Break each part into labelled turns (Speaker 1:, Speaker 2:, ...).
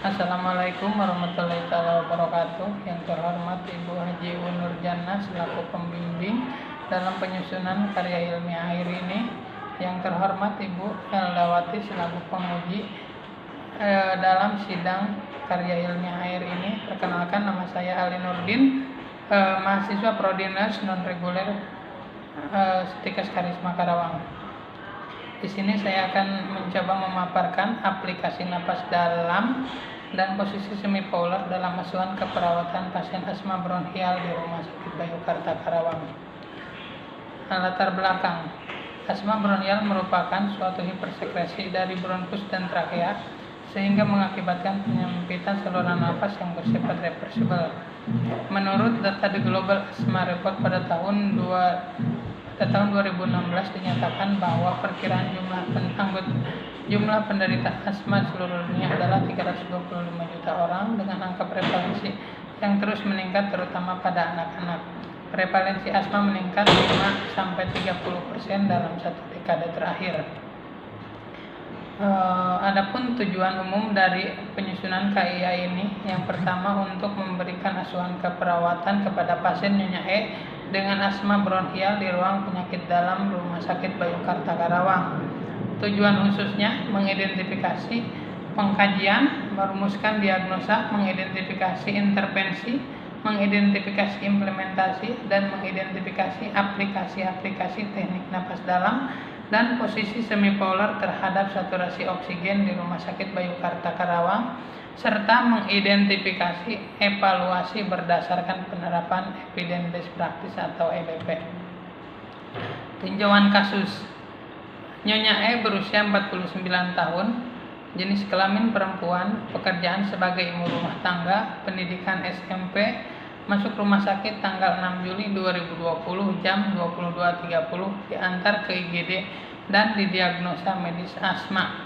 Speaker 1: Assalamualaikum warahmatullahi wabarakatuh. Yang terhormat Ibu Haji Nur Jannah selaku pembimbing dalam penyusunan karya ilmiah akhir ini. Yang terhormat Ibu Eldawati selaku penguji dalam sidang karya ilmiah akhir ini. Perkenalkan, nama saya Ali Nurdin, mahasiswa Prodi Nurs non reguler Stikes Karisma Karawang. Di sini saya akan mencoba memaparkan aplikasi napas dalam dan posisi semipolar dalam asuhan keperawatan pasien asma bronkial di Rumah Sakit Bayangkara Karawang. Latar belakang: asma bronkial merupakan suatu hipersekresi dari bronkus dan trakea sehingga mengakibatkan penyempitan saluran napas yang bersifat reversibel. Menurut data The Global Asthma Report pada tahun 2016 dinyatakan bahwa perkiraan jumlah penderita asma seluruh dunia adalah 325 juta orang dengan angka prevalensi yang terus meningkat terutama pada anak-anak. Prevalensi asma meningkat 5-30% dalam satu dekade terakhir. Adapun tujuan umum dari penyusunan KIA ini, yang pertama untuk memberikan asuhan keperawatan kepada pasien Nyonya E dengan asma bronkial di ruang penyakit dalam Rumah Sakit Bayangkara Karawang. Tujuan khususnya mengidentifikasi pengkajian, merumuskan diagnosa, mengidentifikasi intervensi, mengidentifikasi implementasi, dan mengidentifikasi aplikasi-aplikasi teknik napas dalam dan posisi semipolar terhadap saturasi oksigen di Rumah Sakit Bayangkara Karawang, serta mengidentifikasi evaluasi berdasarkan penerapan evidence based practice atau EBP. Tinjauan kasus: Nyonya E berusia 49 tahun, jenis kelamin perempuan, pekerjaan sebagai ibu rumah tangga, pendidikan SMP, masuk rumah sakit tanggal 6 Juli 2020 jam 22.30, diantar ke IGD dan didiagnosa medis asma.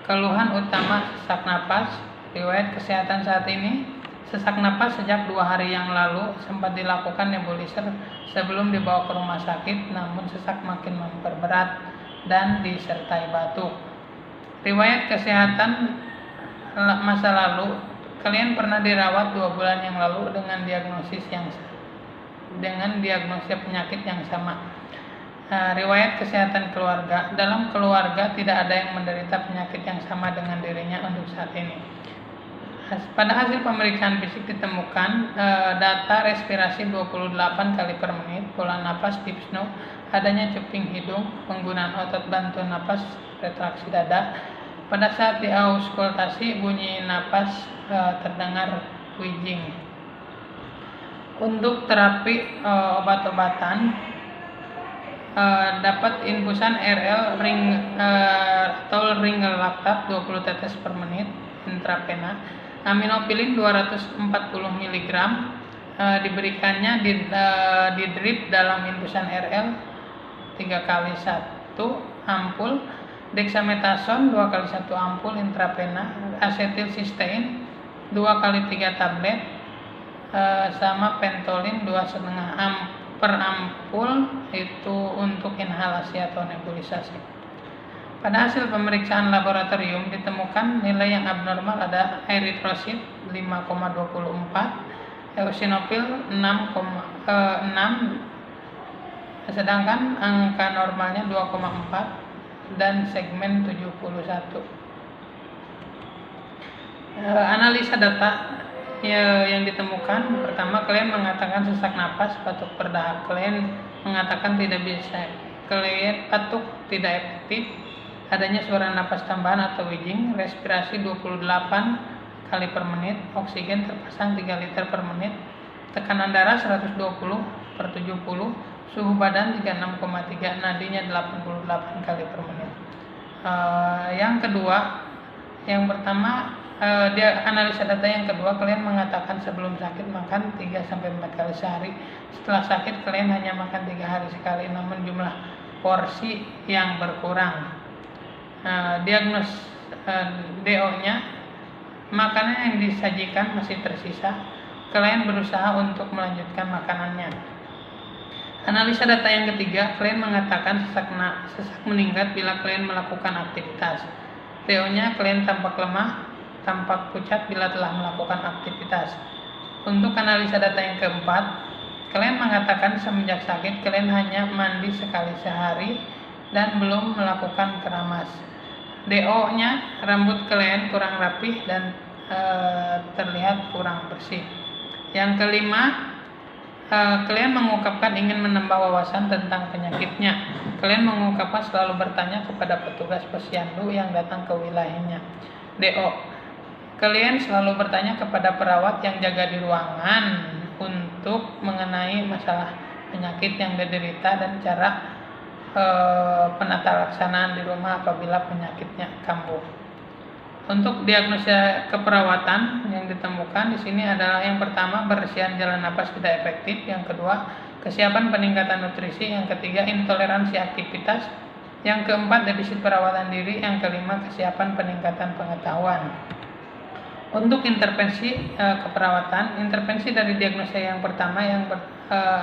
Speaker 1: Keluhan utama sesak napas. Riwayat kesehatan saat ini: sesak napas sejak 2 hari yang lalu, sempat dilakukan nebulizer sebelum dibawa ke rumah sakit, namun sesak makin memperberat dan disertai batuk. Riwayat kesehatan masa lalu: kalian pernah dirawat 2 bulan yang lalu dengan diagnosis penyakit yang sama. Riwayat kesehatan keluarga: dalam keluarga tidak ada yang menderita penyakit yang sama dengan dirinya untuk saat ini. Pada hasil pemeriksaan fisik ditemukan data respirasi 28 kali per menit, pola napas dyspnoe, adanya cuping hidung, penggunaan otot bantu napas, retraksi dada. Pada saat diauskultasi, bunyi napas terdengar wheezing. Untuk terapi obat-obatan, dapat infusan RL atau ringel laktat 20 tetes per menit intravena. Aminopilin 240 mg diberikannya di drip dalam infusan RL 3 kali 1 ampul, dexamethasone 2 kali 1 ampul intravena, asetilsistein 2 kali 3 tablet, sama pentolin 2,5 per ampul itu untuk inhalasi atau nebulisasi. Pada hasil pemeriksaan laboratorium ditemukan nilai yang abnormal, ada eritrosit 5,24, eosinofil 6, sedangkan angka normalnya 2,4 dan segmen 71. Analisa data yang ditemukan: pertama, klien mengatakan sesak napas, batuk berdahak. Klien mengatakan tidak bisa, klien batuk tidak efektif, adanya suara napas tambahan atau wheezing, respirasi 28 kali per menit, oksigen terpasang 3 liter per menit, tekanan darah 120/70, suhu badan 36,3, nadinya 88 kali per menit. Yang pertama, dia analisa data yang kedua, klien mengatakan sebelum sakit makan 3-4 kali sehari. Setelah sakit, klien hanya makan 3 hari sekali, namun jumlah porsi yang berkurang. Diagnos DO-nya: makanan yang disajikan masih tersisa, klien berusaha untuk melanjutkan makanannya. Analisa data yang ketiga, klien mengatakan sesak meningkat bila klien melakukan aktivitas. DO-nya: klien tampak lemah, tampak pucat bila telah melakukan aktivitas. Untuk analisa data yang keempat, kalian mengatakan semenjak sakit kalian hanya mandi sekali sehari dan belum melakukan keramas. DO-nya, rambut kalian kurang rapih dan terlihat kurang bersih. Yang kelima, kalian mengungkapkan ingin menambah wawasan tentang penyakitnya. Kalian mengungkapkan selalu bertanya kepada petugas posyandu yang datang ke wilayahnya. DO, kalian selalu bertanya kepada perawat yang jaga di ruangan untuk mengenai masalah penyakit yang diderita dan cara penata laksanaan di rumah apabila penyakitnya kambuh. Untuk diagnosa keperawatan yang ditemukan di sini adalah yang pertama, bersihan jalan napas tidak efektif, yang kedua, kesiapan peningkatan nutrisi, yang ketiga, intoleransi aktivitas, yang keempat, defisit perawatan diri, yang kelima, kesiapan peningkatan pengetahuan. Untuk intervensi keperawatan, intervensi dari diagnosa yang pertama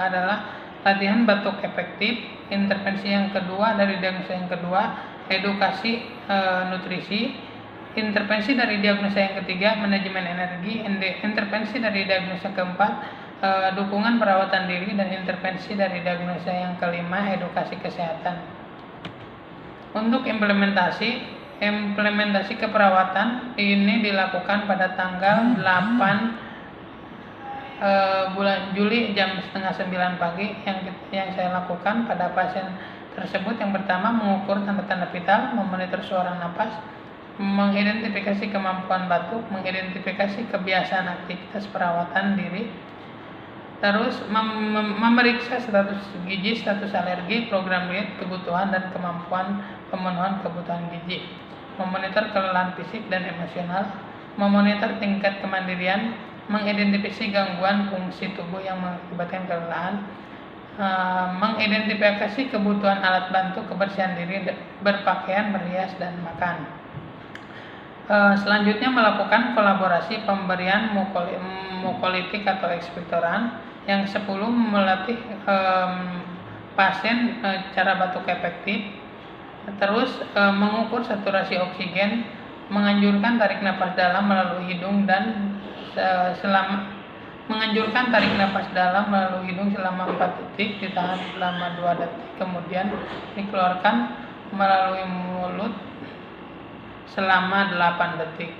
Speaker 1: adalah latihan batuk efektif, intervensi yang kedua dari diagnosa yang kedua, edukasi nutrisi, intervensi dari diagnosa yang ketiga, manajemen energi, intervensi dari diagnosa keempat, dukungan perawatan diri, dan intervensi dari diagnosa yang kelima, edukasi kesehatan. Untuk implementasi keperawatan ini dilakukan pada tanggal 8 bulan Juli jam 8:30 pagi. Yang saya lakukan pada pasien tersebut, yang pertama, mengukur tanda-tanda vital, memonitor suara napas, mengidentifikasi kemampuan batuk, mengidentifikasi kebiasaan aktivitas perawatan diri, terus memeriksa status gizi, status alergi, program diet, kebutuhan dan kemampuan pemenuhan kebutuhan gizi, memonitor kelelahan fisik dan emosional, memonitor tingkat kemandirian, mengidentifikasi gangguan fungsi tubuh yang mengakibatkan kelelahan, mengidentifikasi kebutuhan alat bantu kebersihan diri, berpakaian, berhias, dan makan. Selanjutnya melakukan kolaborasi pemberian mukolitik atau ekspektoran. Yang 10, melatih pasien cara batuk efektif. Terus mengukur saturasi oksigen, menganjurkan tarik nafas dalam melalui hidung dan menganjurkan tarik nafas dalam melalui hidung selama 4 detik, ditahan selama 2 detik, kemudian dikeluarkan melalui mulut selama 8 detik.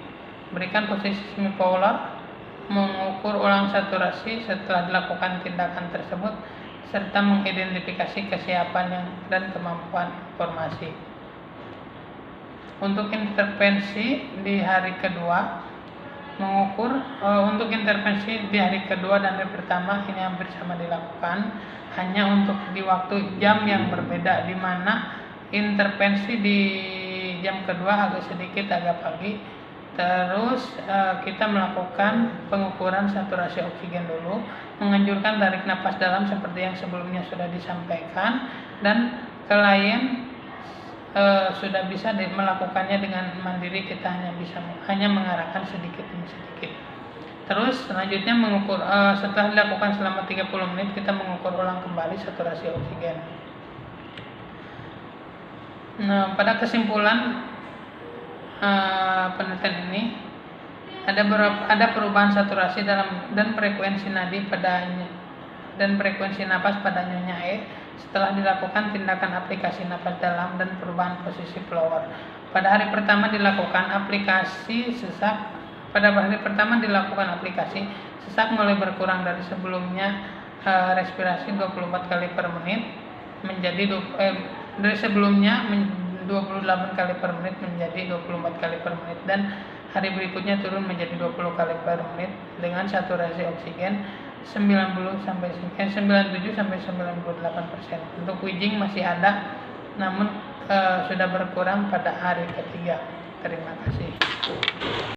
Speaker 1: Berikan posisi semipolar, mengukur ulang saturasi setelah dilakukan tindakan tersebut, serta mengidentifikasi kesiapan dan kemampuan informasi. Untuk intervensi di hari kedua, mengukur untuk intervensi di hari kedua dan hari pertama ini hampir sama dilakukan, hanya untuk di waktu jam yang berbeda, di mana intervensi di jam kedua agak pagi. Terus kita melakukan pengukuran saturasi oksigen dulu, menganjurkan tarik nafas dalam seperti yang sebelumnya sudah disampaikan, dan klien sudah bisa melakukannya dengan mandiri. Kita hanya mengarahkan sedikit demi sedikit. Terus selanjutnya mengukur, setelah dilakukan selama 30 menit, kita mengukur ulang kembali saturasi oksigen. Nah, pada kesimpulan penelitian ini ada perubahan saturasi dan frekuensi nadi dan frekuensi napas pada Nyonya E setelah dilakukan tindakan aplikasi napas dalam dan perubahan posisi blower. Pada hari pertama dilakukan aplikasi sesak mulai berkurang dari sebelumnya respirasi 24 kali per menit menjadi dari sebelumnya 28 kali per menit menjadi 24 kali per menit, dan hari berikutnya turun menjadi 20 kali per menit dengan saturasi oksigen 97 sampai 98%. Untuk wheezing masih ada, namun sudah berkurang pada hari ketiga. Terima kasih.